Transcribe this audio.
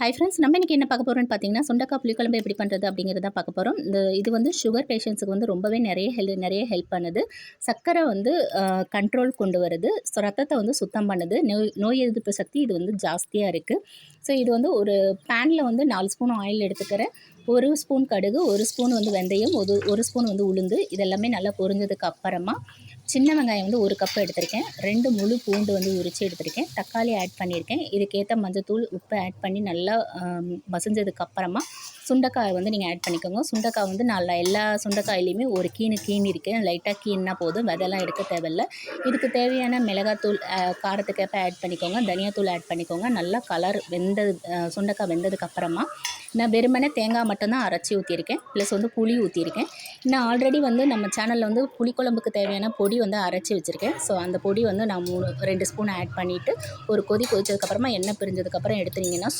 Hi friends, நம்ம இன்றைக்கி என்ன பார்க்க போகிறோம்னு பார்த்தீங்கன்னா, சுண்டக்காய் புளிக்குழம்பு எப்படி பண்ணுறது அப்படிங்கிறத பார்க்க போகிறோம். இது வந்து சுகர் பேஷண்ட்ஸுக்கு வந்து ரொம்பவே நிறைய ஹெல்ப் பண்ணுது. சர்க்கரை வந்து கண்ட்ரோல் கொண்டு வருது. ஸோ ரத்தத்தை வந்து சுத்தம் பண்ணுது. நோய் எதிர்ப்பு சக்தி இது வந்து ஜாஸ்தியாக இருக்குது. ஸோ இது வந்து ஒரு பேனில் வந்து 4 ஸ்பூன் ஆயில் எடுத்துக்கிறேன். 1 ஸ்பூன் கடுகு, 1 ஸ்பூன் வந்து வெந்தயம், ஒரு ஸ்பூன் வந்து உளுந்து, இதெல்லாமே நல்லா பொரிஞ்சதுக்கு அப்புறமா சின்ன வெங்காயம் வந்து 1 கப் எடுத்திருக்கேன். 2 முழு பூண்டு வந்து உரித்து எடுத்திருக்கேன். தக்காளி ஆட் பண்ணியிருக்கேன். இதுக்கேற்ற மஞ்சத்தூள், உப்பு ஆட் பண்ணி நல்லா மசிஞ்சதுக்கப்புறமா சுண்டைக்காய் வந்து நீங்கள் ஆட் பண்ணிக்கோங்க. சுண்டைக்காய் வந்து நான் எல்லா சுண்டைக்காயிலையுமே ஒரு கீனிருக்கேன். லைட்டாக கீன்னா போதும், விதைலாம் எடுக்க தேவையில்லை. இதுக்கு தேவையான மிளகாத்தூள் காரத்துக்கேற்ப ஆட் பண்ணிக்கோங்க. தனியாத்தூள் ஆட் பண்ணிக்கோங்க. நல்லா கலர் சுண்டைக்காய் வெந்ததுக்கப்புறமா நான் வெறுமனே தேங்காய் மட்டும்தான் அரைச்சி ஊற்றிருக்கேன். ப்ளஸ் வந்து புளி ஊற்றிருக்கேன். நான் ஆல்ரெடி வந்து நம்ம சேனலில் வந்து புளிக்குழம்புக்கு தேவையான பொடி வந்து அரைச்சி வச்சுருக்கேன். ஸோ அந்த பொடி வந்து நான் 2 ஸ்பூன் ஆட் பண்ணிவிட்டு ஒரு கொதிச்சதுக்கப்புறமா எண்ணெய் பிரிஞ்சதுக்கப்புறம் எடுத்துட்டிங்கன்னா